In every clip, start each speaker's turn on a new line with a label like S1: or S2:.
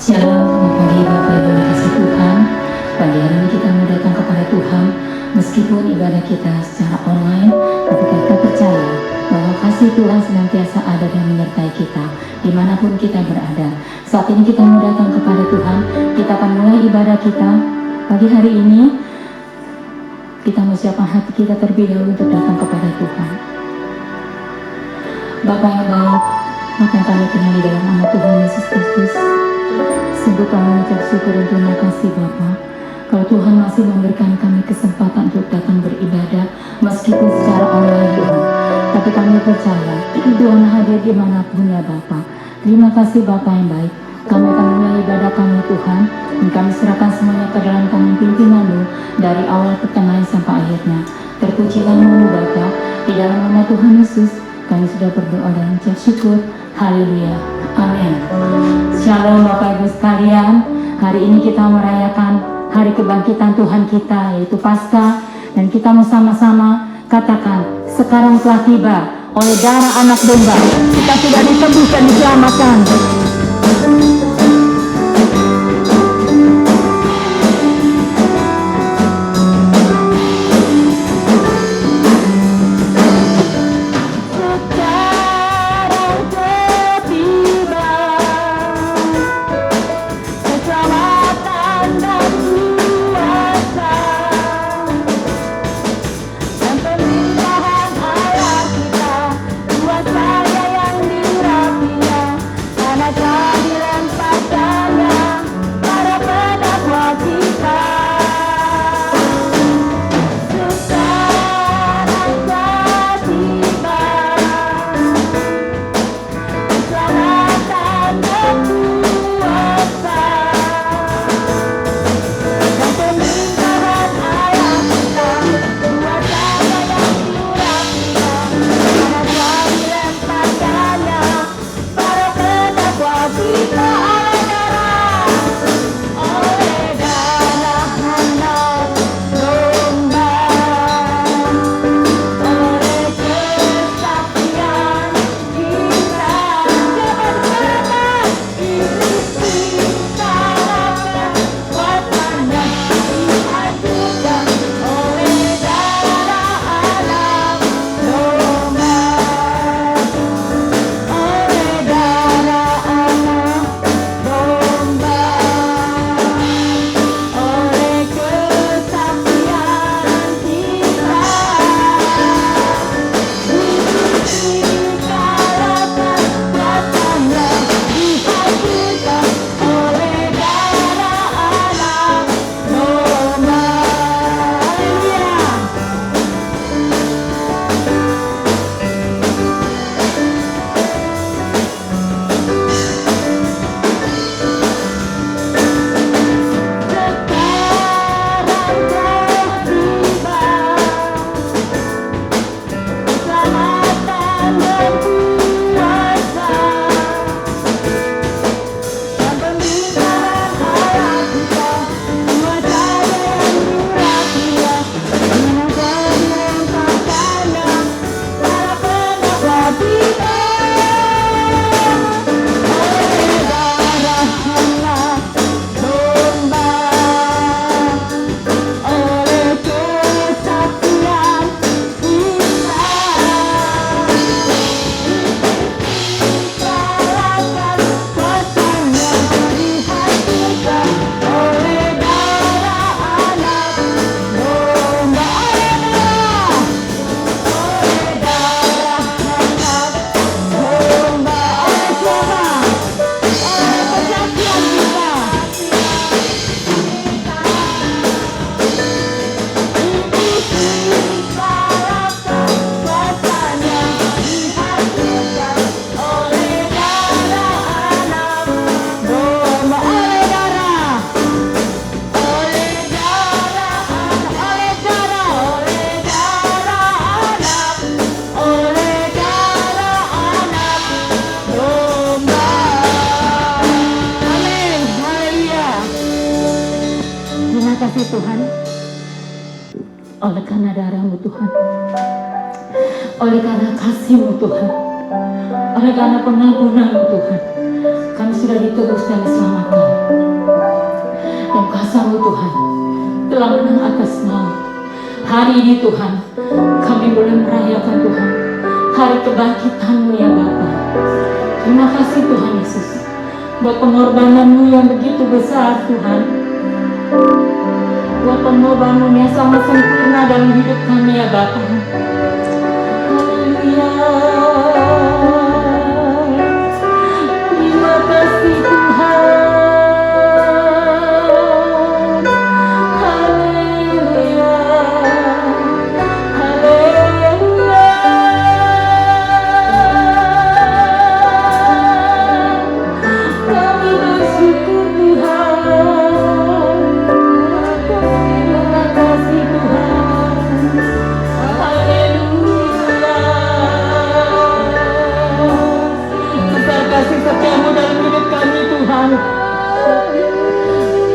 S1: Shalom, selamat pagi Bapak Ibu yang kasih Tuhan. Pagi hari ini kita mau datang kepada Tuhan. Meskipun ibadah kita secara online, tapi kita percaya bahwa kasih Tuhan senantiasa ada dan menyertai kita dimanapun kita berada. Saat ini kita mau datang kepada Tuhan. Kita akan mulai ibadah kita pagi hari ini. Kita mau siapkan hati kita terlebih dahulu untuk datang kepada Tuhan. Bapa yang baik, maka yang kami kenal di dalam nama Tuhan Yesus Kristus, sungguh kami mengucap syukur dan terima kasih Bapa. Kalau Tuhan masih memberikan kami kesempatan untuk datang beribadah meskipun secara online Tuhan, tapi kami percaya Tuhan hadir dimanapun ya Bapa. Terima kasih Bapa yang baik. Kami akan mulai ibadah kami Tuhan, dan kami serahkan semuanya ke dalam tangan pimpinan-Mu dari awal pertengahan sampai akhirnya. Terpujilah Mu Bapa, di dalam nama Tuhan Yesus kami sudah berdoa dan mengucap syukur. Haleluya. Amin. Shalom Bapak Ibu sekalian. Hari ini kita merayakan hari kebangkitan Tuhan kita, yaitu Paskah, dan kita mau sama-sama katakan, sekarang telah tiba oleh darah anak domba kita sudah ditebus dan diselamatkan. Tuhan, oleh karena darah-Mu Tuhan, oleh karena kasih-Mu Tuhan, oleh karena pengampunan-Mu Tuhan, kami sudah ditebus dan diselamatkan. Dan kuasa-Mu Tuhan telah menang atas maut. Hari ini Tuhan, kami boleh merayakan Tuhan hari kebangkitan-Mu ya Bapa. Terima kasih Tuhan Yesus buat pengorbanan-Mu yang begitu besar Tuhan, buat pengorbanan yang sangat sempurna dalam hidup kami ya Bapa. Haleluya. Terima kasih Tuhan. Haleluya. Haleluya. Kami bersyukur Tuhan. Terima kasih Tuhan. Haleluya. Besar kasih setiamu dalam hidup kami Tuhan.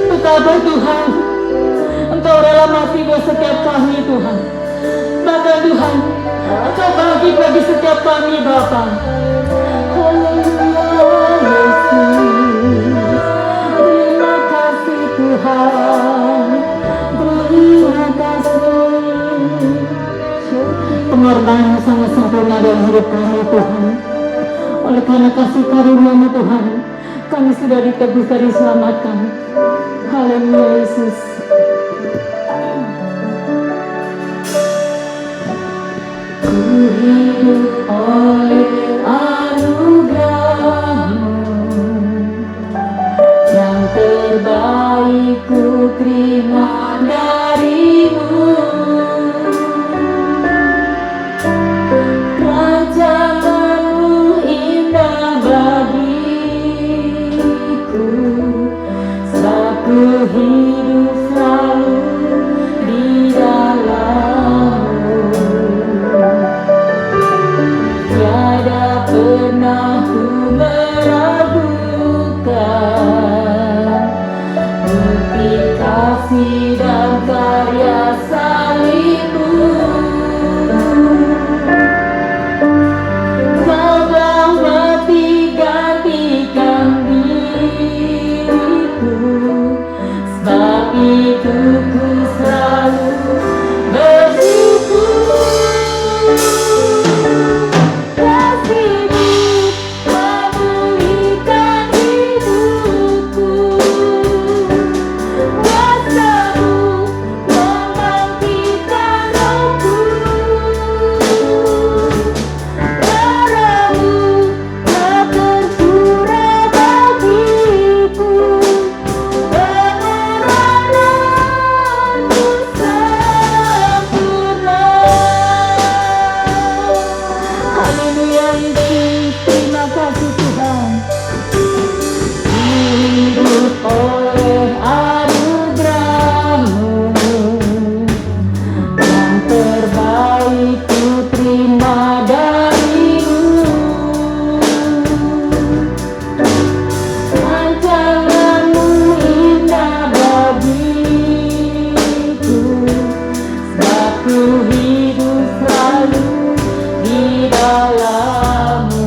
S1: Betapa Tuhan Engkau rela mati buat setiap kami Tuhan. Bahkan Tuhan Engkau bagi bagi setiap kami Bapa. Haleluya Yesus. Terima kasih Tuhan. Terima kasih. Pengorbanan sangat sempurna dalam hidup kami Tuhan. Oleh karena kasih karunia-Mu Tuhan, kami sudah ditebus dan diselamatkan. Haleluya Yesus. Ku hidup oleh anugerah-Mu, yang terbaik ku terima dari-Mu. Rancangan-Mu indah bagiku, sebab ku hidup selalu di dalam-Mu. Tiada pernah ku meragukan bukti kasih dan karya salib-Mu. Kau telah mati gantikan diriku, sebab itu ku selalu bersyukur. Kasih-Mu memulihkan hidupku, kuasa-Mu membangkitkan rohku, darah-Mu telah tercurah bagiku, pengorbanan-Mu sempurna. Haleluya Yesus, terima kasih Tuhan. Hidup oleh anugerah-Mu, yang terbaik ku terima dari-Mu. Rancangan-Mu indah bagiku, sebab ku hidup selalu di dalam-Mu.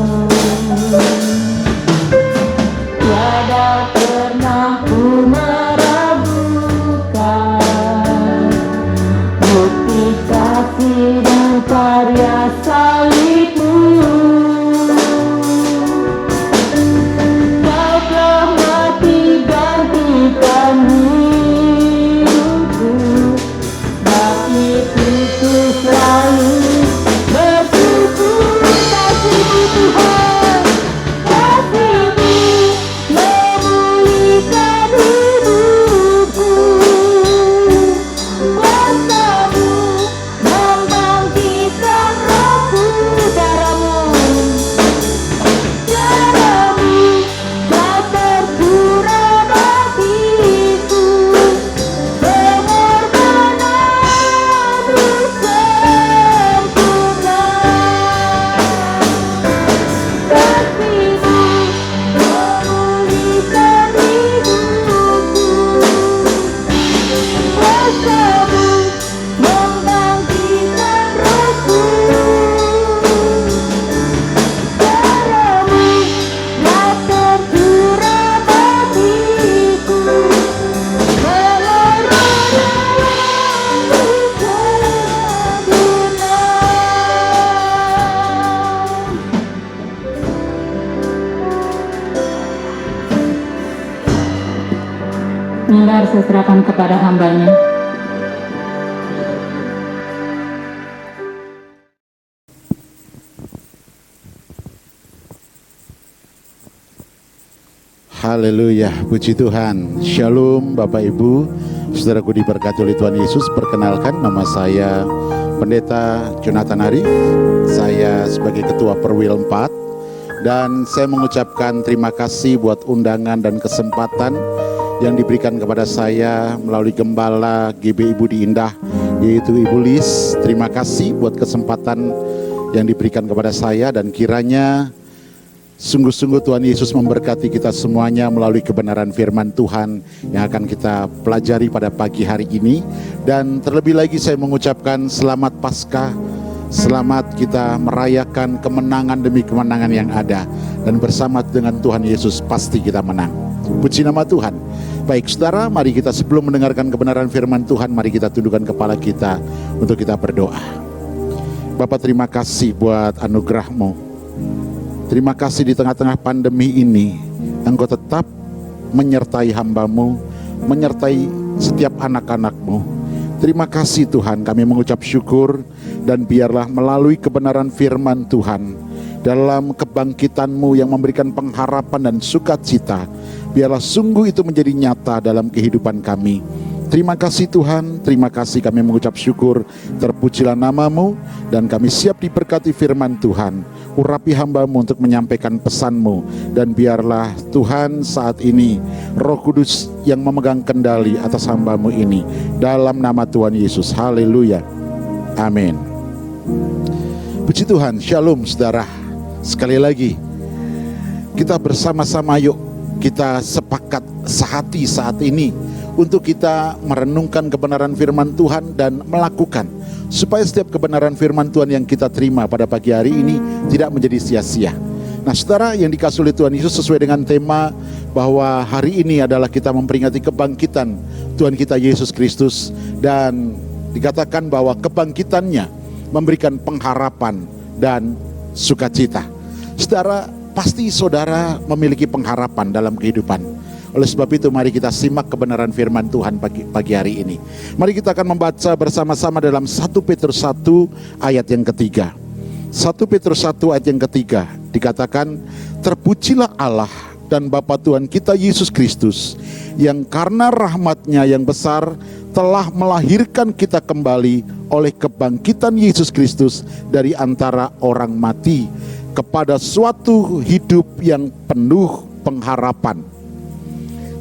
S1: benar saya serahkan kepada hambanya.
S2: Haleluya, puji Tuhan. Shalom Bapak Ibu, saudaraku diberkati oleh Tuhan Yesus. Perkenalkan, nama saya Pendeta Jonathan Arif. Saya sebagai Ketua Perwil 4. Dan saya mengucapkan terima kasih buat undangan dan kesempatan yang diberikan kepada saya melalui Gembala GB Ibu di Indah, yaitu Ibu Lis. Terima kasih buat kesempatan yang diberikan kepada saya, dan kiranya sungguh-sungguh Tuhan Yesus memberkati kita semuanya melalui kebenaran firman Tuhan yang akan kita pelajari pada pagi hari ini. Dan terlebih lagi saya mengucapkan selamat Paskah, selamat kita merayakan kemenangan demi kemenangan yang ada. Dan bersama dengan Tuhan Yesus pasti kita menang. Puji nama Tuhan. Baik saudara, mari kita sebelum mendengarkan kebenaran firman Tuhan, mari kita tundukkan kepala kita untuk kita berdoa. Bapa, terima kasih buat anugerah-Mu. Terima kasih di tengah-tengah pandemi ini Engkau tetap menyertai hamba-Mu, menyertai setiap anak-anak-Mu. Terima kasih Tuhan, kami mengucap syukur, dan biarlah melalui kebenaran firman Tuhan, dalam kebangkitan-Mu yang memberikan pengharapan dan sukacita, biarlah sungguh itu menjadi nyata dalam kehidupan kami. Terima kasih Tuhan, terima kasih, kami mengucap syukur. Terpujilah nama-Mu, dan kami siap diberkati firman Tuhan. Urapi hamba-Mu untuk menyampaikan pesan-Mu, dan biarlah Tuhan saat ini Roh Kudus yang memegang kendali atas hamba-Mu ini, dalam nama Tuhan Yesus. Haleluya, amin. Puji Tuhan. Shalom saudara. Sekali lagi kita bersama-sama, yuk kita sepakat sehati saat ini untuk kita merenungkan kebenaran firman Tuhan dan melakukan, supaya setiap kebenaran firman Tuhan yang kita terima pada pagi hari ini tidak menjadi sia-sia. Nah saudara yang dikasihi oleh Tuhan Yesus, sesuai dengan tema bahwa hari ini adalah kita memperingati kebangkitan Tuhan kita Yesus Kristus, dan dikatakan bahwa kebangkitannya memberikan pengharapan dan sukacita. Saudara, pasti saudara memiliki pengharapan dalam kehidupan. Oleh sebab itu mari kita simak kebenaran firman Tuhan pagi hari ini. Mari kita akan membaca bersama-sama dalam 1 Petrus 1 ayat yang ketiga. 1 Petrus 1 ayat yang ketiga dikatakan, terpujilah Allah dan Bapa Tuhan kita Yesus Kristus, yang karena rahmat-Nya yang besar telah melahirkan kita kembali oleh kebangkitan Yesus Kristus dari antara orang mati, kepada suatu hidup yang penuh pengharapan.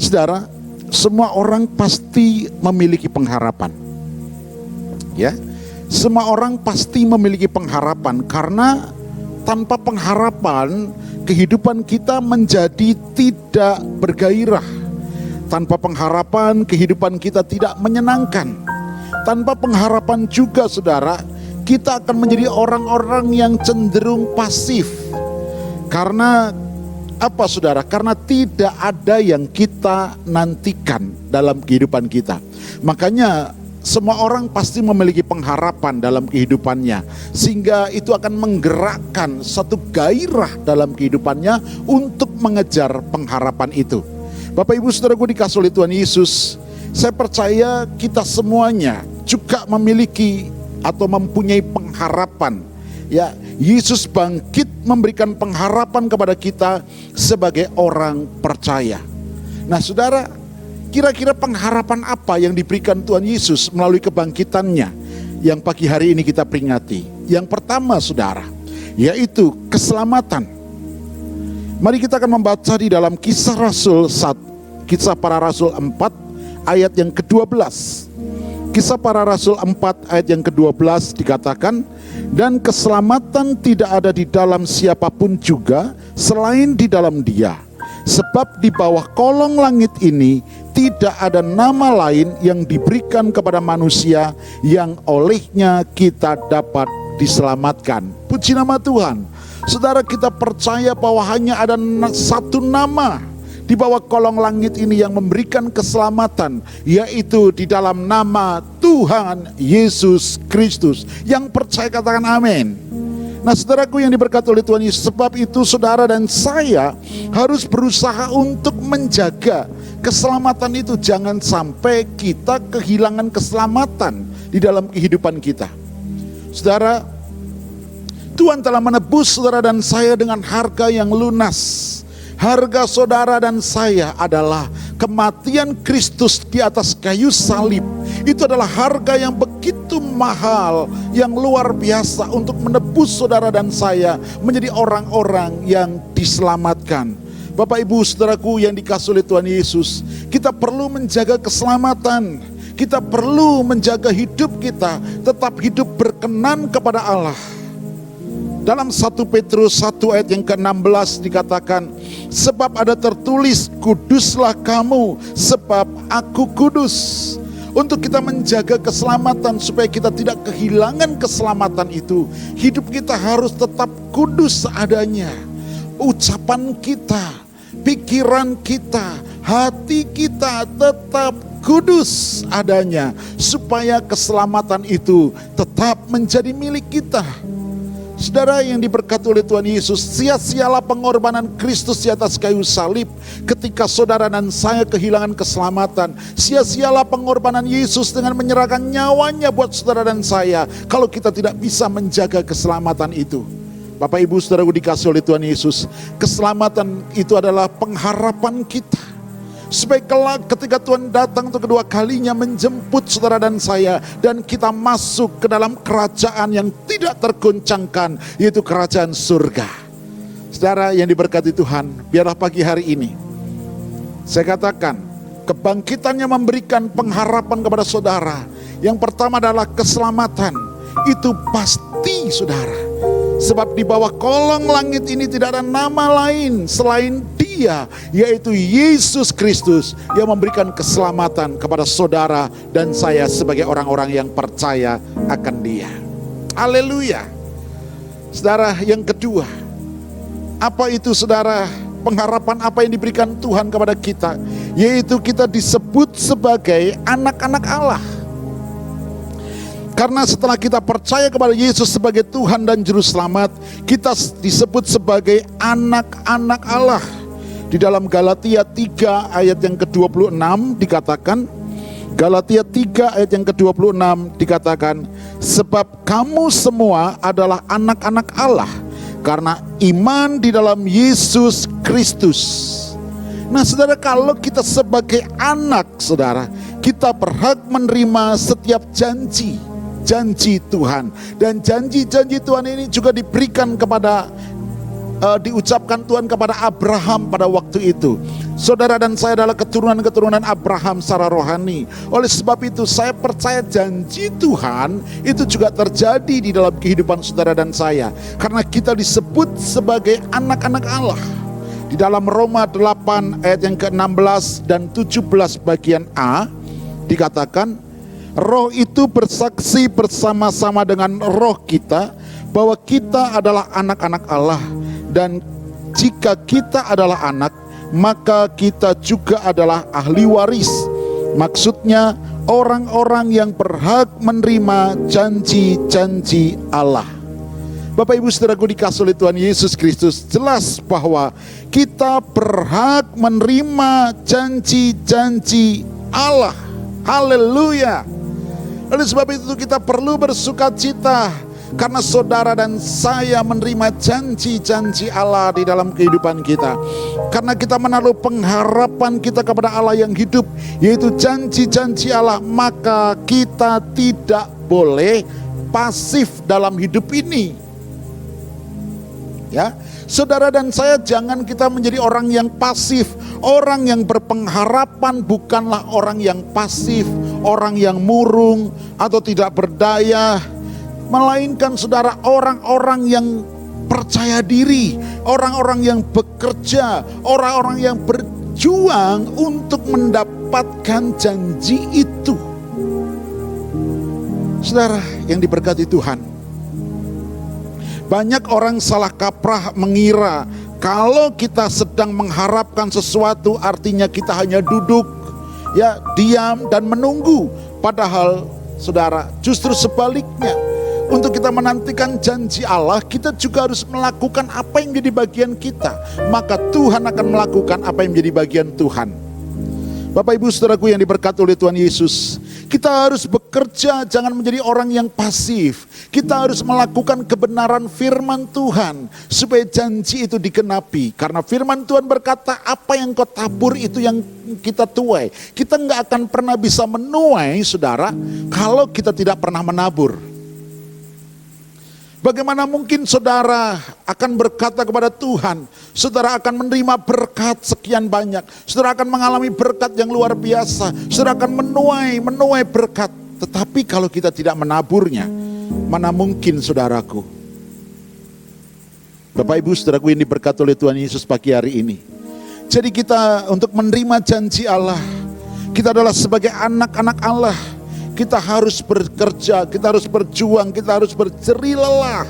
S2: Saudara, semua orang pasti memiliki pengharapan. Ya, semua orang pasti memiliki pengharapan, karena tanpa pengharapan kehidupan kita menjadi tidak bergairah. Tanpa pengharapan kehidupan kita tidak menyenangkan. Tanpa pengharapan juga saudara, kita akan menjadi orang-orang yang cenderung pasif. Karena apa saudara? Karena tidak ada yang kita nantikan dalam kehidupan kita. Makanya semua orang pasti memiliki pengharapan dalam kehidupannya, sehingga itu akan menggerakkan satu gairah dalam kehidupannya untuk mengejar pengharapan itu. Bapak Ibu saudaraku dikasihi oleh Tuhan Yesus, saya percaya kita semuanya juga memiliki atau mempunyai pengharapan. Ya, Yesus bangkit memberikan pengharapan kepada kita sebagai orang percaya. Nah saudara, kira-kira pengharapan apa yang diberikan Tuhan Yesus melalui kebangkitannya yang pagi hari ini kita peringati? Yang pertama saudara, yaitu keselamatan. Mari kita akan membaca di dalam Kisah Para Rasul 4 ayat yang ke-12. Kisah Para Rasul 4 ayat yang ke-12 dikatakan, dan keselamatan tidak ada di dalam siapapun juga selain di dalam Dia, sebab di bawah kolong langit ini tidak ada nama lain yang diberikan kepada manusia yang olehnya kita dapat diselamatkan. Puji nama Tuhan. Saudara, kita percaya bahwa hanya ada satu nama di bawah kolong langit ini yang memberikan keselamatan, yaitu di dalam nama Tuhan Yesus Kristus. Yang percaya katakan amin. Nah saudaraku yang diberkati oleh Tuhan Yesus, sebab itu saudara dan saya harus berusaha untuk menjaga Keselamatan itu jangan sampai kita kehilangan keselamatan di dalam kehidupan kita. Saudara, Tuhan telah menebus saudara dan saya dengan harga yang lunas. Harga saudara dan saya adalah kematian Kristus di atas kayu salib. Itu adalah harga yang begitu mahal, yang luar biasa untuk menebus saudara dan saya menjadi orang-orang yang diselamatkan. Bapak Ibu saudaraku yang dikasihi oleh Tuhan Yesus, kita perlu menjaga keselamatan. Kita perlu menjaga hidup kita tetap hidup berkenan kepada Allah. Dalam 1 Petrus 1 ayat yang ke-16 dikatakan, sebab ada tertulis, kuduslah kamu sebab aku kudus. Untuk kita menjaga keselamatan supaya kita tidak kehilangan keselamatan itu, hidup kita harus tetap kudus seadanya. Ucapan kita, pikiran kita, hati kita tetap kudus adanya, supaya keselamatan itu tetap menjadi milik kita. Saudara yang diberkati oleh Tuhan Yesus, sia-sialah pengorbanan Kristus di atas kayu salib ketika saudara dan saya kehilangan keselamatan. Sia-sialah pengorbanan Yesus dengan menyerahkan nyawanya buat saudara dan saya kalau kita tidak bisa menjaga keselamatan itu. Bapak Ibu saudaraku dikasihi oleh Tuhan Yesus, keselamatan itu adalah pengharapan kita. Supaya kelak ketika Tuhan datang untuk kedua kalinya menjemput saudara dan saya, dan kita masuk ke dalam kerajaan yang tidak tergoncangkan, yaitu kerajaan surga. Saudara yang diberkati Tuhan, biarlah pagi hari ini saya katakan, kebangkitannya memberikan pengharapan kepada saudara. Yang pertama adalah keselamatan. Itu pasti saudara. Sebab di bawah kolong langit ini tidak ada nama lain selain Dia, yaitu Yesus Kristus, yang memberikan keselamatan kepada saudara dan saya sebagai orang-orang yang percaya akan Dia. Haleluya. Saudara, yang kedua, apa itu saudara? Pengharapan apa yang diberikan Tuhan kepada kita? Yaitu kita disebut sebagai anak-anak Allah. Karena setelah kita percaya kepada Yesus sebagai Tuhan dan Juru Selamat, kita disebut sebagai anak-anak Allah. Di dalam Galatia 3 ayat yang ke-26 dikatakan, Galatia 3 ayat yang ke-26 dikatakan, sebab kamu semua adalah anak-anak Allah karena iman di dalam Yesus Kristus. Nah saudara, kalau kita sebagai anak saudara, kita berhak menerima setiap janji Tuhan. Dan janji-janji Tuhan ini juga diberikan kepada diucapkan Tuhan kepada Abraham pada waktu itu. Saudara dan saya adalah keturunan-keturunan Abraham secara rohani. Oleh sebab itu saya percaya janji Tuhan itu juga terjadi di dalam kehidupan saudara dan saya, karena kita disebut sebagai anak-anak Allah. Di dalam Roma 8 ayat yang ke-16 dan 17 bagian A dikatakan, Roh itu bersaksi bersama-sama dengan roh kita bahwa kita adalah anak-anak Allah. Dan jika kita adalah anak, maka kita juga adalah ahli waris. Maksudnya orang-orang yang berhak menerima janji-janji Allah. Bapak Ibu saudaraku dikasihi oleh Tuhan Yesus Kristus, jelas bahwa kita berhak menerima janji-janji Allah. Haleluya. Oleh sebab itu kita perlu bersuka cita, karena saudara dan saya menerima janji-janji Allah di dalam kehidupan kita. Karena kita menaruh pengharapan kita kepada Allah yang hidup, yaitu janji-janji Allah, maka kita tidak boleh pasif dalam hidup ini. Ya, saudara dan saya, jangan kita menjadi orang yang pasif. Orang yang berpengharapan bukanlah orang yang pasif, orang yang murung atau tidak berdaya, melainkan saudara orang-orang yang percaya diri, orang-orang yang bekerja, orang-orang yang berjuang untuk mendapatkan janji itu. Saudara yang diberkati Tuhan, banyak orang salah kaprah mengira kalau kita sedang mengharapkan sesuatu artinya kita hanya duduk, ya, diam dan menunggu. Padahal saudara, justru sebaliknya. Untuk kita menantikan janji Allah, kita juga harus melakukan apa yang menjadi bagian kita. Maka Tuhan akan melakukan apa yang menjadi bagian Tuhan. Bapak Ibu Saudaraku yang diberkati oleh Tuhan Yesus, kita harus bekerja, jangan menjadi orang yang pasif. Kita harus melakukan kebenaran firman Tuhan supaya janji itu digenapi. Karena firman Tuhan berkata, apa yang kau tabur itu yang kita tuai. Kita nggak akan pernah bisa menuai, saudara, kalau kita tidak pernah menabur. Bagaimana mungkin saudara akan berkata kepada Tuhan, saudara akan menerima berkat sekian banyak, saudara akan mengalami berkat yang luar biasa, saudara akan menuai berkat. Tetapi kalau kita tidak menaburnya, mana mungkin saudaraku. Bapak Ibu Saudaraku yang diberkati oleh Tuhan Yesus pagi hari ini. Jadi kita untuk menerima janji Allah, kita adalah sebagai anak-anak Allah. Kita harus bekerja, kita harus berjuang, kita harus berjerih lelah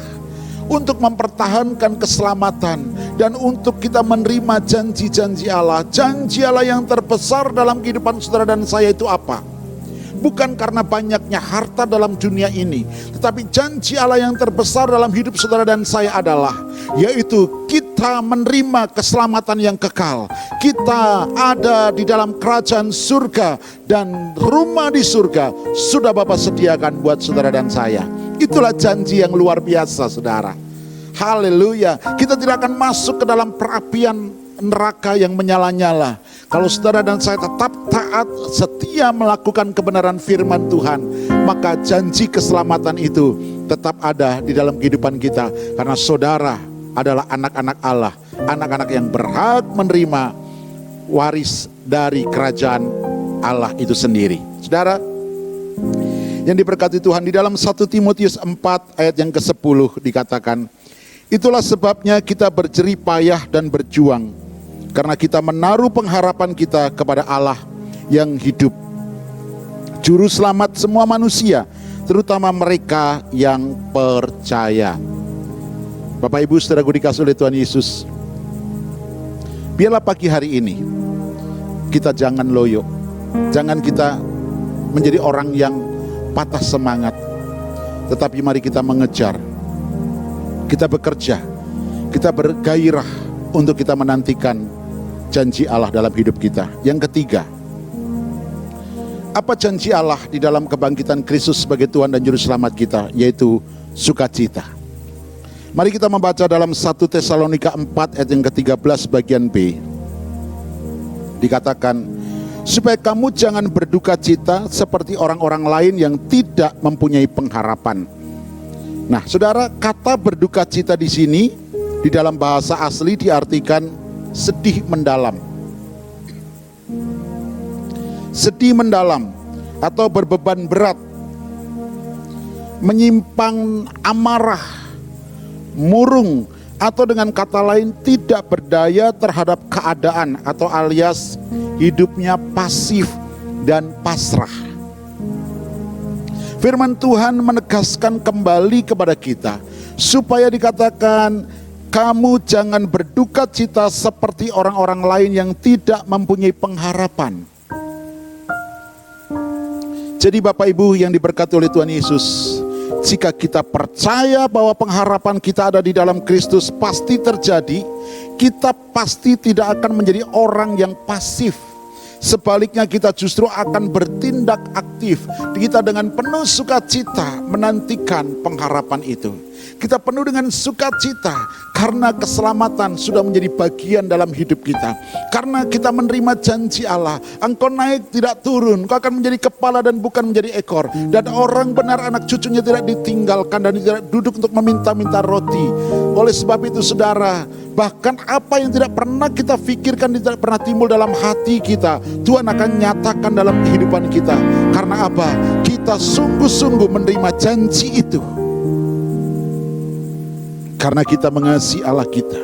S2: untuk mempertahankan keselamatan dan untuk kita menerima janji-janji Allah. Janji Allah yang terbesar dalam kehidupan saudara dan saya itu apa? Bukan karena banyaknya harta dalam dunia ini, tetapi janji Allah yang terbesar dalam hidup saudara dan saya adalah, yaitu kita menerima keselamatan yang kekal. Kita ada di dalam kerajaan surga, dan rumah di surga sudah Bapa sediakan buat saudara dan saya. Itulah janji yang luar biasa, saudara. Haleluya. Kita tidak akan masuk ke dalam perapian neraka yang menyala-nyala kalau saudara dan saya tetap taat, setia melakukan kebenaran firman Tuhan. Maka janji keselamatan itu tetap ada di dalam kehidupan kita, karena saudara adalah anak-anak Allah, anak-anak yang berhak menerima waris dari kerajaan Allah itu sendiri. Saudara yang diberkati Tuhan, di dalam 1 Timotius 4 ayat yang ke-10 dikatakan, itulah sebabnya kita berjerih payah dan berjuang, karena kita menaruh pengharapan kita kepada Allah yang hidup, Juru Selamat semua manusia, terutama mereka yang percaya. Bapak Ibu Saudaraku dikasihi oleh Tuhan Yesus, biarlah pagi hari ini kita jangan loyo, jangan kita menjadi orang yang patah semangat, tetapi mari kita mengejar, kita bekerja, kita bergairah untuk kita menantikan janji Allah dalam hidup kita. Yang ketiga, apa janji Allah di dalam kebangkitan Kristus sebagai Tuhan dan Juru Selamat kita? Yaitu sukacita. Mari kita membaca dalam 1 Tesalonika 4 ayat yang ke-13 bagian B. Dikatakan, supaya kamu jangan berduka cita seperti orang-orang lain yang tidak mempunyai pengharapan. Nah, saudara, kata berduka cita di sini di dalam bahasa asli diartikan sedih mendalam. Sedih mendalam atau berbeban berat, menyimpang amarah, murung, atau dengan kata lain tidak berdaya terhadap keadaan, atau alias hidupnya pasif dan pasrah. Firman Tuhan menegaskan kembali kepada kita supaya dikatakan, kamu jangan berduka cita seperti orang-orang lain yang tidak mempunyai pengharapan. Jadi Bapak Ibu yang diberkati oleh Tuhan Yesus, jika kita percaya bahwa pengharapan kita ada di dalam Kristus pasti terjadi, kita pasti tidak akan menjadi orang yang pasif. Sebaliknya kita justru akan bertindak aktif. Kita dengan penuh sukacita menantikan pengharapan itu. Kita penuh dengan sukacita karena keselamatan sudah menjadi bagian dalam hidup kita. Karena kita menerima janji Allah, engkau naik tidak turun, engkau akan menjadi kepala dan bukan menjadi ekor. Dan orang benar anak cucunya tidak ditinggalkan dan tidak duduk untuk meminta-minta roti. Oleh sebab itu saudara, bahkan apa yang tidak pernah kita pikirkan, tidak pernah timbul dalam hati kita, Tuhan akan nyatakan dalam kehidupan kita. Karena apa? Kita sungguh-sungguh menerima janji itu. Karena kita mengasihi Allah kita.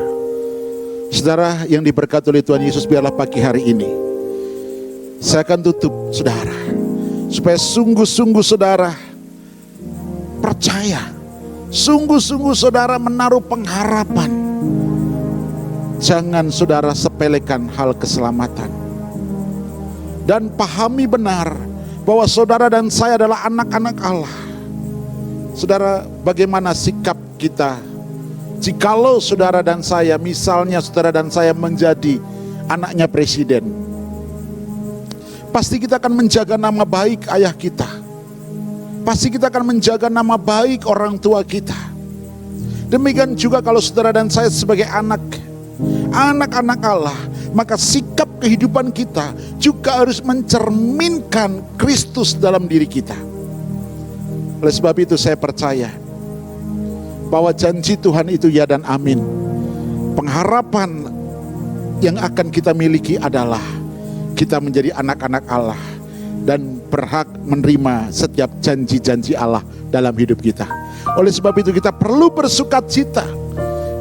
S2: Saudara yang diberkati oleh Tuhan Yesus, biarlah pagi hari ini saya akan tutup saudara, supaya sungguh-sungguh saudara percaya, sungguh-sungguh saudara menaruh pengharapan. Jangan saudara sepelekan hal keselamatan, dan pahami benar bahwa saudara dan saya adalah anak-anak Allah. Saudara, bagaimana sikap kita jikalau saudara dan saya, misalnya saudara dan saya menjadi anaknya presiden? Pasti kita akan menjaga nama baik ayah kita. Pasti kita akan menjaga nama baik orang tua kita. Demikian juga kalau saudara dan saya sebagai anak-anak Allah, maka sikap kehidupan kita juga harus mencerminkan Kristus dalam diri kita. Oleh sebab itu saya percaya bahwa janji Tuhan itu ya dan amin. Pengharapan yang akan kita miliki adalah kita menjadi anak-anak Allah dan berhak menerima setiap janji-janji Allah dalam hidup kita. Oleh sebab itu kita perlu bersukacita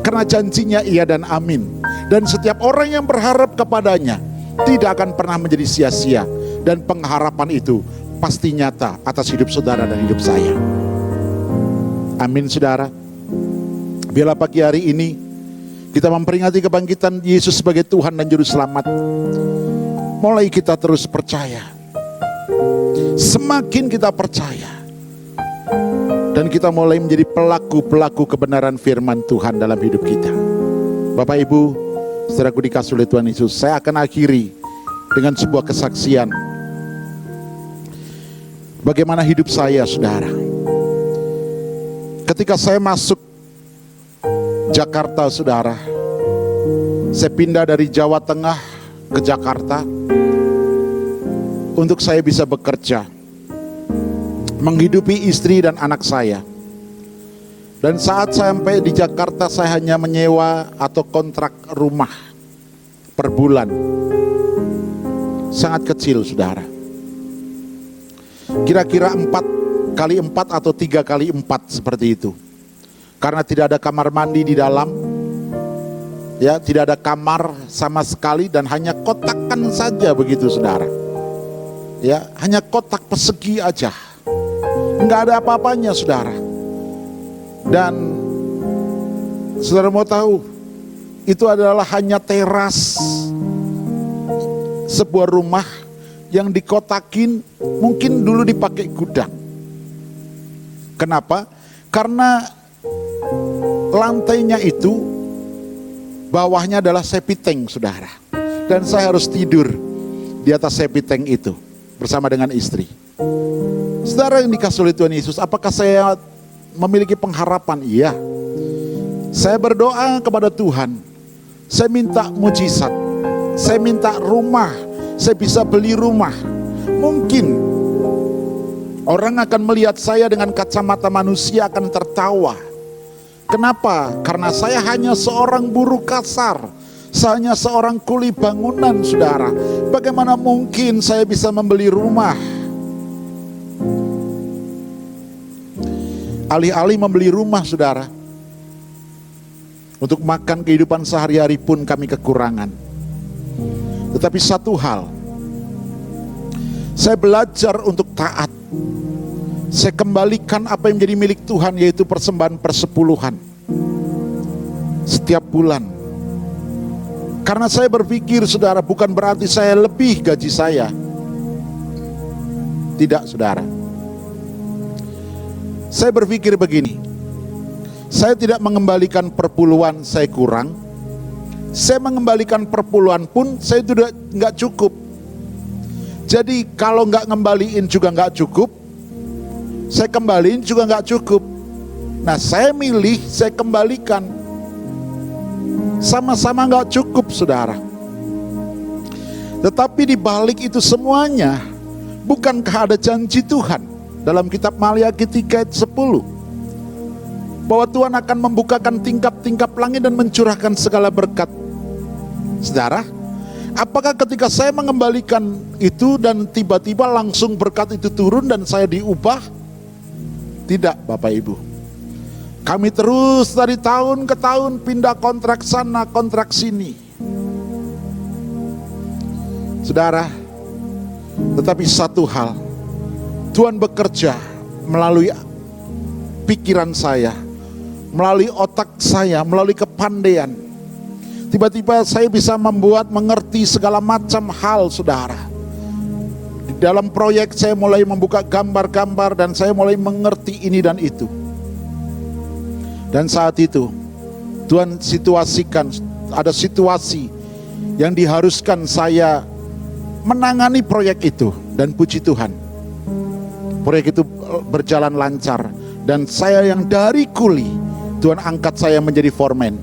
S2: karena janjinya iya dan amin. Dan setiap orang yang berharap kepadanya tidak akan pernah menjadi sia-sia. Dan pengharapan itu pasti nyata atas hidup saudara dan hidup saya. Amin saudara. Biarlah pagi hari ini kita memperingati kebangkitan Yesus sebagai Tuhan dan Juru Selamat. Mulai kita terus percaya. Semakin kita percaya, dan kita mulai menjadi pelaku-pelaku kebenaran firman Tuhan dalam hidup kita. Bapak Ibu, saudaraku dikasih oleh Tuhan Yesus, saya akan akhiri dengan sebuah kesaksian. Bagaimana hidup saya, saudara. Ketika saya masuk Jakarta, saudara, saya pindah dari Jawa Tengah ke Jakarta untuk saya bisa bekerja, menghidupi istri dan anak saya. Dan saat sampai di Jakarta, saya hanya menyewa atau kontrak rumah per bulan. Sangat kecil, saudara. Kira-kira 4x4 atau 3x4 seperti itu. Karena tidak ada kamar mandi di dalam, ya, tidak ada kamar sama sekali, dan hanya kotakan saja begitu, saudara. Ya, hanya kotak persegi aja, nggak ada apa-apanya, saudara. Dan saudara mau tahu, itu adalah hanya teras sebuah rumah yang dikotakin, mungkin dulu dipakai gudang. Kenapa? Karena lantainya itu, bawahnya adalah septic tank, saudara. Dan saya harus tidur di atas septic tank itu bersama dengan istri. Saudara yang dikasih oleh Tuhan Yesus, apakah saya memiliki pengharapan? Iya. Saya berdoa kepada Tuhan. Saya minta mujizat. Saya minta rumah. Saya bisa beli rumah. Mungkin orang akan melihat saya dengan kacamata manusia, akan tertawa. Kenapa? Karena saya hanya seorang buruh kasar. Saya hanya seorang kuli bangunan, saudara. Bagaimana mungkin saya bisa membeli rumah? Alih-alih membeli rumah, saudara, untuk makan kehidupan sehari-hari pun kami kekurangan. Tetapi satu hal, saya belajar untuk taat. Saya kembalikan apa yang menjadi milik Tuhan, yaitu persembahan persepuluhan setiap bulan. Karena saya berpikir, saudara, bukan berarti saya lebih gaji saya. Tidak, saudara. Saya berpikir begini, saya tidak mengembalikan perpuluhan saya kurang. Saya mengembalikan perpuluhan pun saya tidak nggak cukup. Jadi kalau nggak ngembaliin juga nggak cukup, saya kembaliin juga nggak cukup. Nah, saya milih saya kembalikan. Sama-sama nggak cukup, saudara. Tetapi di balik itu semuanya, bukankah ada janji Tuhan dalam kitab Maliaki 3 ayat 10, bahwa Tuhan akan membukakan tingkap-tingkap langit dan mencurahkan segala berkat. Saudara, apakah ketika saya mengembalikan itu dan tiba-tiba langsung berkat itu turun dan saya diubah? Tidak, Bapak Ibu. Kami terus dari tahun ke tahun pindah kontrak sana, kontrak sini. Saudara, tetapi satu hal, Tuhan bekerja melalui pikiran saya, melalui otak saya, melalui kepandaian. Tiba-tiba saya bisa membuat mengerti segala macam hal, saudara. Di dalam proyek saya mulai membuka gambar-gambar dan saya mulai mengerti ini dan itu. Dan saat itu Tuhan situasikan, ada situasi yang diharuskan saya menangani proyek itu. Dan puji Tuhan, proyek itu berjalan lancar. Dan saya yang dari kuli, Tuhan angkat saya menjadi foreman,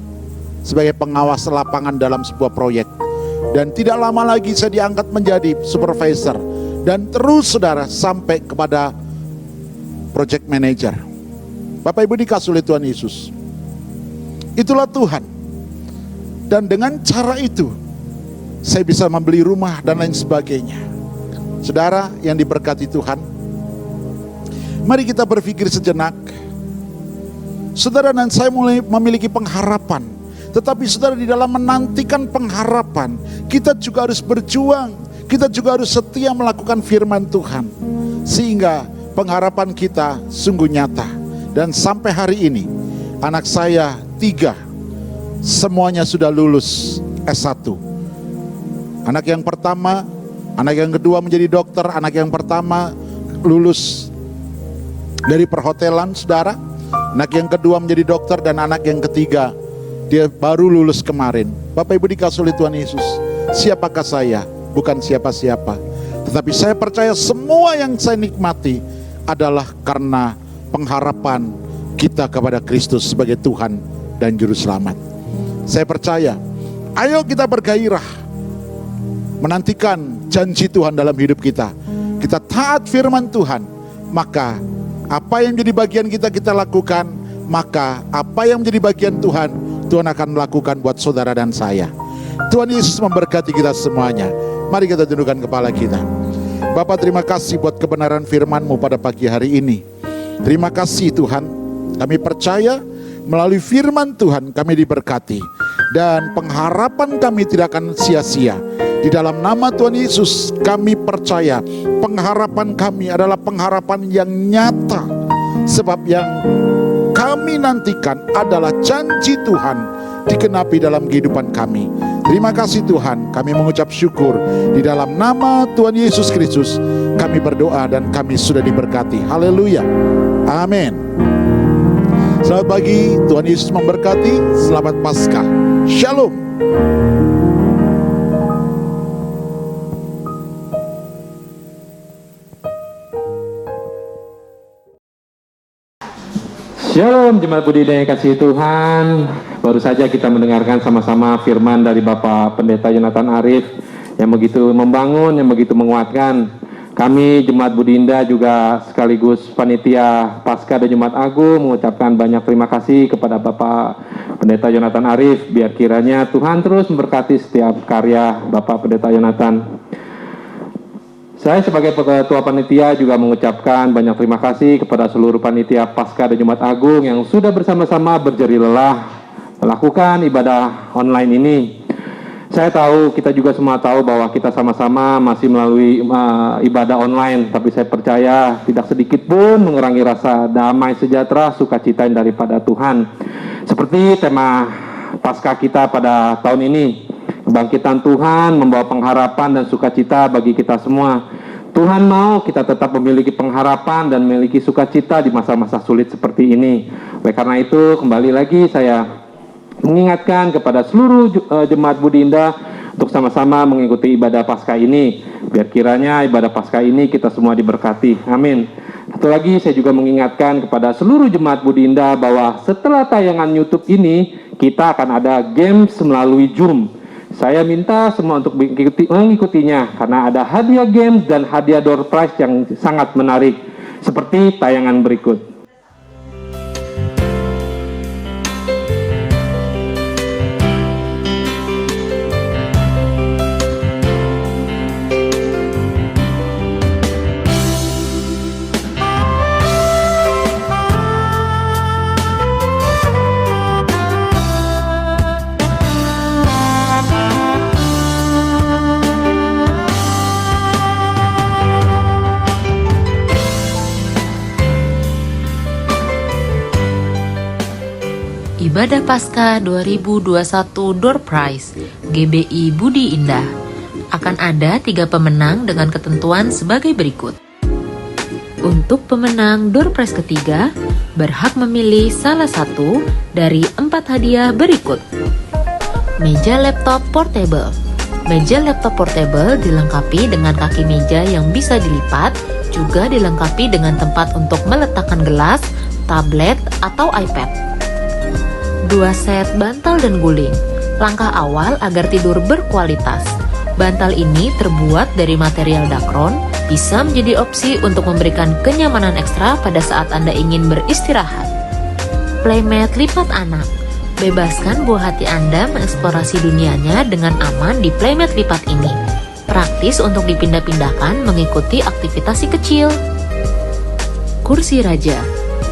S2: sebagai pengawas lapangan dalam sebuah proyek. Dan tidak lama lagi saya diangkat menjadi supervisor. Dan terus saudara sampai kepada project manager. Bapak Ibu dikasih oleh Tuhan Yesus. Itulah Tuhan. Dan dengan cara itu saya bisa membeli rumah dan lain sebagainya. Saudara yang diberkati Tuhan, mari kita berpikir sejenak. Saudara dan saya mulai memiliki pengharapan. Tetapi saudara, di dalam menantikan pengharapan, kita juga harus berjuang. Kita juga harus setia melakukan firman Tuhan. Sehingga pengharapan kita sungguh nyata. Dan sampai hari ini, anak saya 3, semuanya sudah lulus S1. Anak yang pertama, anak yang kedua menjadi dokter, anak yang pertama lulus dari perhotelan, saudara. Anak yang kedua menjadi dokter, dan anak yang ketiga dia baru lulus kemarin. Bapak Ibu dikasih oleh Tuhan Yesus. Siapakah saya? Bukan siapa-siapa. Tetapi saya percaya semua yang saya nikmati adalah karena pengharapan kita kepada Kristus sebagai Tuhan dan Juru Selamat. Saya percaya, ayo kita bergairah menantikan janji Tuhan dalam hidup kita. Kita taat firman Tuhan, maka apa yang menjadi bagian kita, kita lakukan. Maka apa yang menjadi bagian Tuhan, Tuhan akan melakukan buat saudara dan saya. Tuhan Yesus memberkati kita semuanya. Mari kita tundukkan kepala kita. Bapa, terima kasih buat kebenaran firman-Mu pada pagi hari ini. Terima kasih Tuhan, kami percaya melalui firman Tuhan kami diberkati. Dan pengharapan kami tidak akan sia-sia. Di dalam nama Tuhan Yesus kami percaya pengharapan kami adalah pengharapan yang nyata. Sebab yang kami nantikan adalah janji Tuhan dikenapi dalam kehidupan kami. Terima kasih Tuhan, kami mengucap syukur. Di dalam nama Tuhan Yesus Kristus kami berdoa dan kami sudah diberkati. Haleluya, amin. Selamat pagi, Tuhan Yesus memberkati. Selamat Paskah, Shalom.
S3: Shalom Jemaat Budidaya yang kasih Tuhan. Baru saja kita mendengarkan sama-sama firman dari Bapak Pendeta Yonatan Arif yang begitu membangun, yang begitu menguatkan. Kami Jemaat Budinda juga sekaligus panitia Paskah dan Jumat Agung mengucapkan banyak terima kasih kepada Bapak Pendeta Yonatan Arif. Biar kiranya Tuhan terus memberkati setiap karya Bapak Pendeta Yonatan. Saya sebagai ketua panitia juga mengucapkan banyak terima kasih kepada seluruh panitia Paskah dan Jumat Agung yang sudah bersama-sama berjerih lelah melakukan ibadah online ini. Saya tahu, kita juga semua tahu bahwa kita sama-sama masih melalui ibadah online, tapi saya percaya tidak sedikit pun mengurangi rasa damai, sejahtera, sukacita yang daripada Tuhan. Seperti tema Paskah kita pada tahun ini, kebangkitan Tuhan membawa pengharapan dan sukacita bagi kita semua. Tuhan mau kita tetap memiliki pengharapan dan memiliki sukacita di masa-masa sulit seperti ini. Oleh karena itu, kembali lagi saya mengingatkan kepada seluruh jemaat Budinda untuk sama-sama mengikuti ibadah Paskah ini. Biar kiranya ibadah Paskah ini kita semua diberkati. Amin. Satu lagi saya juga mengingatkan kepada seluruh jemaat Budinda bahwa setelah tayangan YouTube ini kita akan ada games melalui Zoom. Saya minta semua untuk mengikutinya karena ada hadiah games dan hadiah door prize yang sangat menarik seperti tayangan berikut.
S4: Ibadah Paskah 2021 Door Prize GBI Budi Indah. Akan ada 3 pemenang dengan ketentuan sebagai berikut. Untuk pemenang Door Prize ketiga, berhak memilih salah satu dari 4 hadiah berikut. Meja laptop portable, Meja laptop portable dilengkapi dengan kaki meja yang bisa dilipat, juga dilengkapi dengan tempat untuk meletakkan gelas, tablet, atau iPad. 2 set bantal dan guling, langkah awal agar tidur berkualitas. Bantal ini terbuat dari material dakron, bisa menjadi opsi untuk memberikan kenyamanan ekstra pada saat Anda ingin beristirahat. Playmat lipat anak. Bebaskan buah hati Anda mengeksplorasi dunianya dengan aman di playmat lipat ini. Praktis untuk dipindah-pindahkan mengikuti aktivitas si kecil. Kursi raja.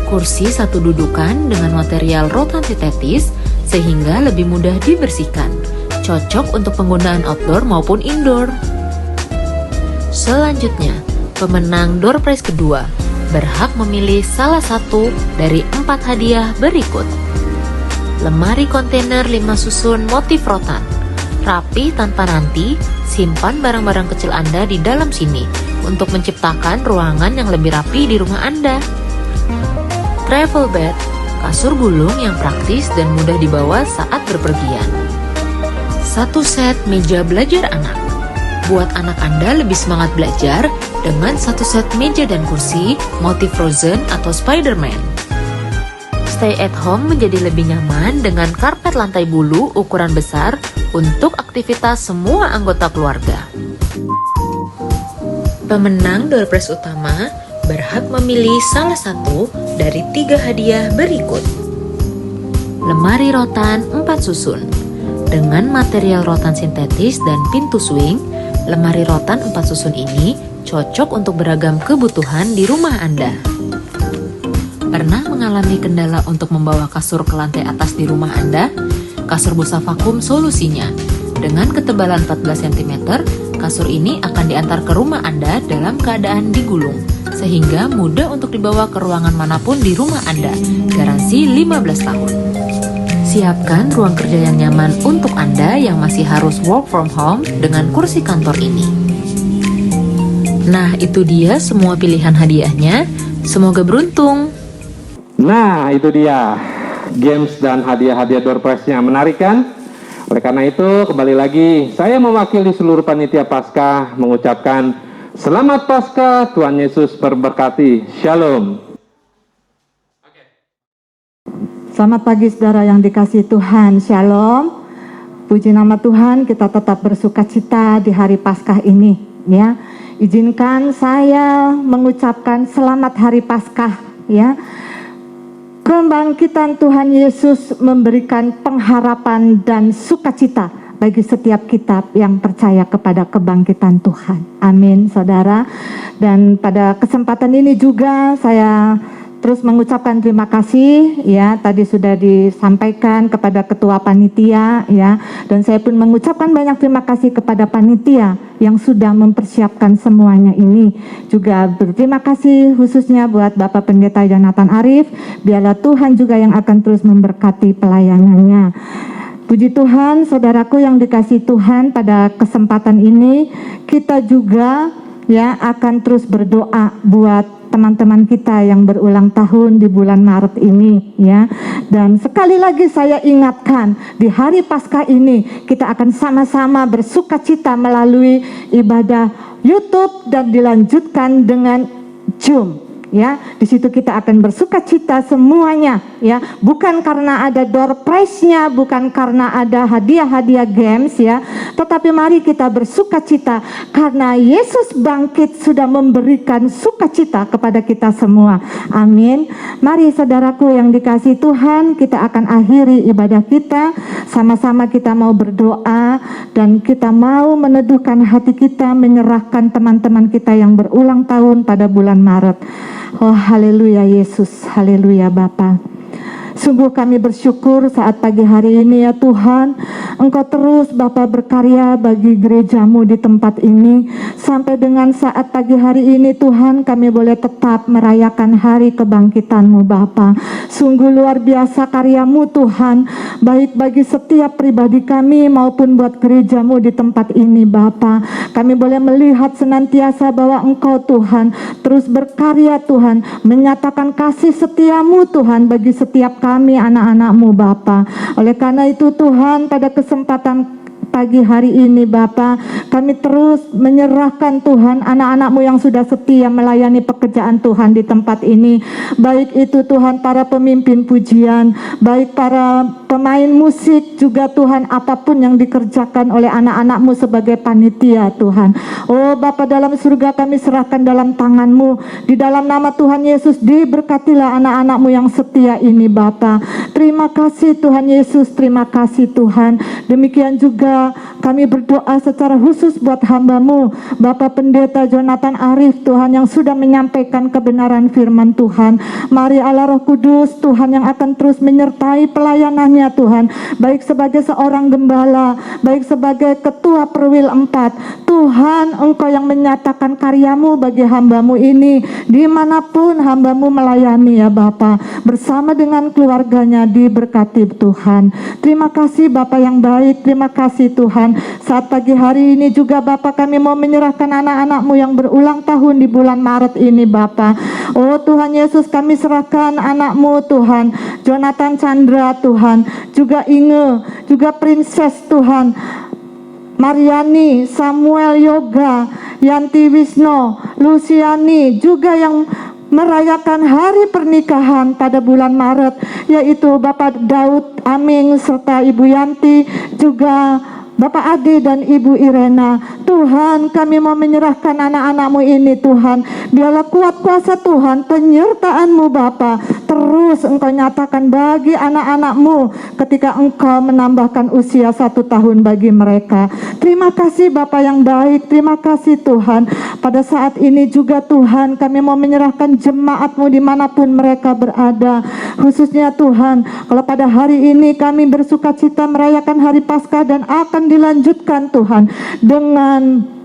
S4: Kursi satu dudukan dengan material rotan sintetis sehingga lebih mudah dibersihkan. Cocok untuk penggunaan outdoor maupun indoor. Selanjutnya, pemenang door prize kedua berhak memilih salah satu dari 4 hadiah berikut. Lemari kontainer 5 susun motif rotan. Rapi tanpa nanti, simpan barang-barang kecil Anda di dalam sini untuk menciptakan ruangan yang lebih rapi di rumah Anda. Travel bed, kasur gulung yang praktis dan mudah dibawa saat berpergian. 1 set meja belajar anak. Buat anak Anda lebih semangat belajar dengan 1 set meja dan kursi motif Frozen atau Spider-Man. Stay at home menjadi lebih nyaman dengan karpet lantai bulu ukuran besar untuk aktivitas semua anggota keluarga. Pemenang door prize utama berhak memilih salah satu dari 3 hadiah berikut. Lemari rotan 4 susun. Dengan material rotan sintetis dan pintu swing, lemari rotan 4 susun ini cocok untuk beragam kebutuhan di rumah Anda. Pernah mengalami kendala untuk membawa kasur ke lantai atas di rumah Anda? Kasur busa vakum solusinya. Dengan ketebalan 14 cm, kasur ini akan diantar ke rumah Anda dalam keadaan digulung, sehingga mudah untuk dibawa ke ruangan manapun di rumah Anda. Garansi 15 tahun. Siapkan ruang kerja yang nyaman untuk Anda yang masih harus work from home dengan kursi kantor ini. Nah, itu dia semua pilihan hadiahnya. Semoga beruntung.
S3: Nah, itu dia games dan hadiah-hadiah door prize-nya. Menarik kan? Oleh karena itu, kembali lagi, saya mewakili seluruh panitia Paskah mengucapkan Selamat Paskah, Tuhan Yesus berberkati. Shalom.
S5: Selamat pagi saudara yang dikasihi Tuhan, Shalom. Puji nama Tuhan, kita tetap bersuka cita di hari Paskah ini, ya. Izinkan saya mengucapkan selamat hari Paskah, ya. Kebangkitan Tuhan Yesus memberikan pengharapan dan sukacita bagi setiap kita yang percaya kepada kebangkitan Tuhan. Amin, saudara. Dan pada kesempatan ini juga saya terus mengucapkan terima kasih, ya, tadi sudah disampaikan kepada ketua panitia, ya, dan saya pun mengucapkan banyak terima kasih kepada panitia yang sudah mempersiapkan semuanya ini. Juga berterima kasih khususnya buat Bapak Pendeta Jonathan Arif, biarlah Tuhan juga yang akan terus memberkati pelayanannya. Puji Tuhan, saudaraku yang dikasihi Tuhan, pada kesempatan ini kita juga, ya, akan terus berdoa buat teman-teman kita yang berulang tahun di bulan Maret ini, ya. Dan sekali lagi saya ingatkan, di hari Paskah ini kita akan sama-sama bersukacita melalui ibadah YouTube dan dilanjutkan dengan Zoom. Ya, di situ kita akan bersukacita semuanya, ya, bukan karena ada door prize-nya, bukan karena ada hadiah-hadiah games, ya, tetapi mari kita bersukacita karena Yesus bangkit sudah memberikan sukacita kepada kita semua. Amin. Mari saudaraku yang dikasihi Tuhan, kita akan akhiri ibadah kita, sama-sama kita mau berdoa dan kita mau meneduhkan hati kita, menyerahkan teman-teman kita yang berulang tahun pada bulan Maret. Oh, haleluya Yesus, haleluya Bapa. Sungguh kami bersyukur saat pagi hari ini, ya Tuhan, Engkau terus Bapa berkarya bagi gerejamu di tempat ini. Sampai dengan saat pagi hari ini Tuhan, kami boleh tetap merayakan hari kebangkitan-Mu Bapa. Sungguh luar biasa karya-Mu Tuhan, baik bagi setiap pribadi kami maupun buat gerejamu di tempat ini Bapa. Kami boleh melihat senantiasa bahwa Engkau Tuhan terus berkarya Tuhan, menyatakan kasih setia-Mu Tuhan bagi setiap kami anak-anak-Mu Bapa. Oleh karena itu Tuhan, pada kesempatan pagi hari ini Bapa, kami terus menyerahkan Tuhan anak-anak-Mu yang sudah setia melayani pekerjaan Tuhan di tempat ini. Baik itu Tuhan para pemimpin pujian, baik para pemain musik juga Tuhan, apapun yang dikerjakan oleh anak-anak-Mu sebagai panitia Tuhan. Oh Bapa dalam surga, kami serahkan dalam tangan-Mu. Di dalam nama Tuhan Yesus, diberkatilah anak-anak-Mu yang setia ini Bapa. Terima kasih Tuhan Yesus, terima kasih Tuhan. Demikian juga kami berdoa secara khusus buat hamba-Mu Bapak Pendeta Jonathan Arif Tuhan, yang sudah menyampaikan kebenaran firman Tuhan. Mari Allah Roh Kudus Tuhan yang akan terus menyertai pelayanannya Tuhan, baik sebagai seorang gembala, baik sebagai ketua Perwil 4. Tuhan, Engkau yang menyatakan karya-Mu bagi hamba-Mu ini dimanapun hamba-Mu melayani ya Bapa, bersama dengan keluarganya diberkati Tuhan. Terima kasih Bapa yang baik, terima kasih Tuhan. Saat pagi hari ini juga Bapa, kami mau menyerahkan anak-anak-Mu yang berulang tahun di bulan Maret ini Bapa. Oh Tuhan Yesus, kami serahkan anak-Mu Tuhan, Jonathan Chandra Tuhan, juga Inge, juga Princess Tuhan, Mariani, Samuel Yoga, Yanti Wisno, Luciani, juga yang merayakan hari pernikahan pada bulan Maret, yaitu Bapak Daud Aming serta Ibu Yanti, juga Bapak Adi dan Ibu Irena. Tuhan, kami mau menyerahkan anak-anak-Mu ini Tuhan. Biarlah kuat kuasa Tuhan, penyertaan-Mu Bapa terus Engkau nyatakan bagi anak-anak-Mu ketika Engkau menambahkan usia 1 tahun bagi mereka. Terima kasih Bapa yang baik, terima kasih Tuhan. Pada saat ini juga Tuhan, kami mau menyerahkan jemaat-Mu dimanapun mereka berada. Khususnya Tuhan, kalau pada hari ini kami bersukacita merayakan hari Paskah dan akan dilanjutkan Tuhan dengan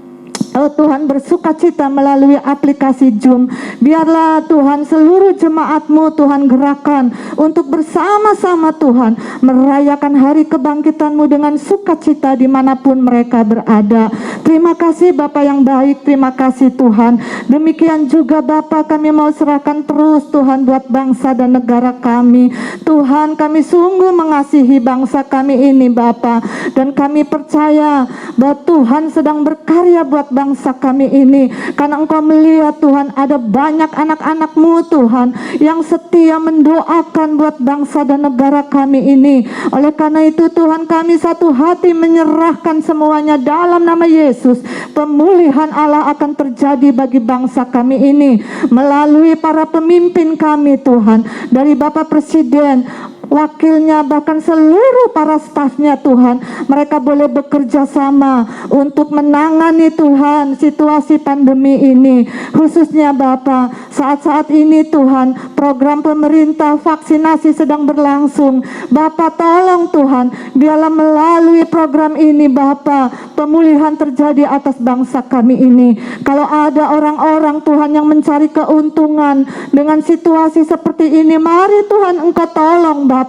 S5: Tuhan bersukacita melalui aplikasi Zoom. Biarlah Tuhan seluruh jemaat-Mu Tuhan gerakan untuk bersama-sama Tuhan merayakan hari kebangkitan-Mu dengan sukacita dimanapun mereka berada. Terima kasih Bapa yang baik, terima kasih Tuhan. Demikian juga Bapa, kami mau serahkan terus Tuhan buat bangsa dan negara kami. Tuhan, kami sungguh mengasihi bangsa kami ini Bapa, dan kami percaya bahwa Tuhan sedang berkarya buat bangsa kami ini, karena Engkau melihat Tuhan ada banyak anak-anak-Mu Tuhan yang setia mendoakan buat bangsa dan negara kami ini. Oleh karena itu Tuhan, kami satu hati menyerahkan semuanya dalam nama Yesus. Pemulihan Allah akan terjadi bagi bangsa kami ini melalui para pemimpin kami Tuhan, dari Bapak Presiden, wakilnya, bahkan seluruh para stafnya Tuhan. Mereka boleh bekerja sama untuk menangani Tuhan situasi pandemi ini. Khususnya Bapa, saat-saat ini Tuhan, program pemerintah vaksinasi sedang berlangsung. Bapa tolong Tuhan, biarlah melalui program ini Bapa, pemulihan terjadi atas bangsa kami ini. Kalau ada orang-orang Tuhan yang mencari keuntungan dengan situasi seperti ini, mari Tuhan Engkau tolong Bapa.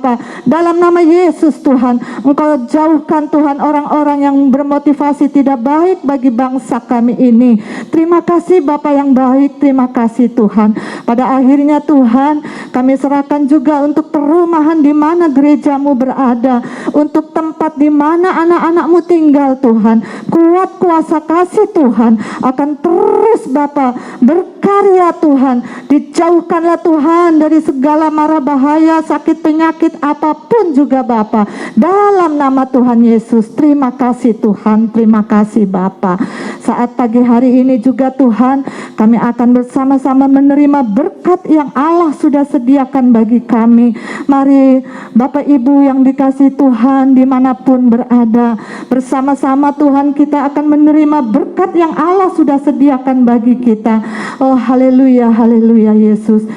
S5: Dalam nama Yesus Tuhan, Engkau jauhkan Tuhan orang-orang yang bermotivasi tidak baik bagi bangsa kami ini. Terima kasih Bapa yang baik, terima kasih Tuhan. Pada akhirnya Tuhan, kami serahkan juga untuk perumahan di mana gereja-Mu berada, untuk tempat di mana anak-anak-Mu tinggal Tuhan. Kuat kuasa kasih Tuhan akan terus Bapa berkarya Tuhan. Dijauhkanlah Tuhan dari segala mara bahaya, sakit penyakit apapun juga Bapa, dalam nama Tuhan Yesus. Terima kasih Tuhan, terima kasih Bapa. Saat pagi hari ini juga Tuhan, kami akan bersama-sama menerima berkat yang Allah sudah sediakan bagi kami. Mari Bapak Ibu yang dikasihi Tuhan dimanapun berada, bersama-sama Tuhan kita akan menerima berkat yang Allah sudah sediakan bagi kita. Oh haleluya, haleluya Yesus.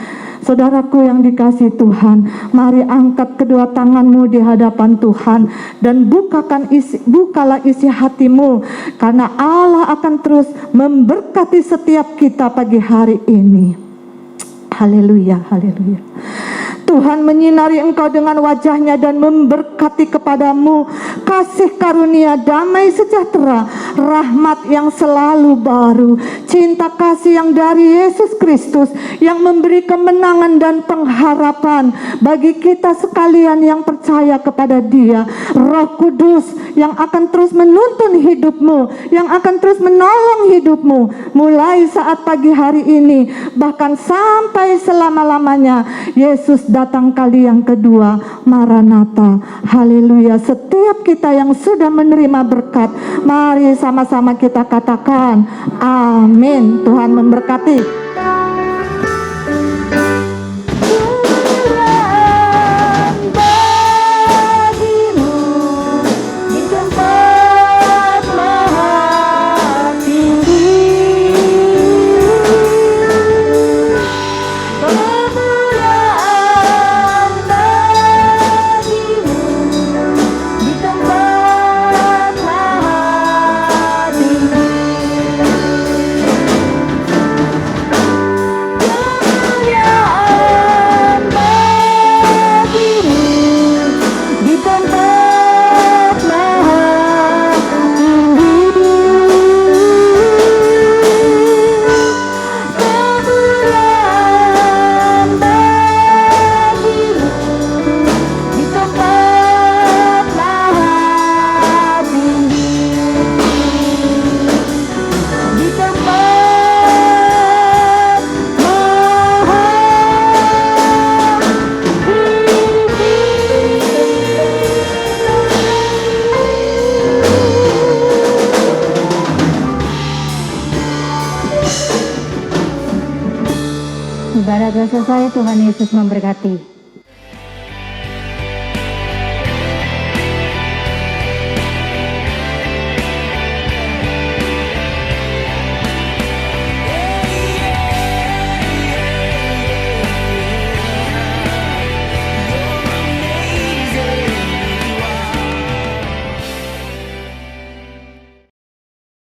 S5: Saudaraku yang dikasihi Tuhan, mari angkat kedua tanganmu di hadapan Tuhan dan bukalah isi hatimu, karena Allah akan terus memberkati setiap kita pagi hari ini. Haleluya, haleluya. Tuhan menyinari engkau dengan wajahnya dan memberkati kepadamu kasih karunia, damai sejahtera rahmat yang selalu baru, cinta kasih yang dari Yesus Kristus yang memberi kemenangan dan pengharapan bagi kita sekalian yang percaya kepada Dia. Roh Kudus yang akan terus menuntun hidupmu, yang akan terus menolong hidupmu mulai saat pagi hari ini bahkan sampai selama-lamanya. Yesus datang kali yang kedua. Maranatha. Haleluya. Setiap kita yang sudah menerima berkat, mari sama-sama kita katakan amin. Tuhan memberkati. Ibadah selesai, Tuhan Yesus memberkati.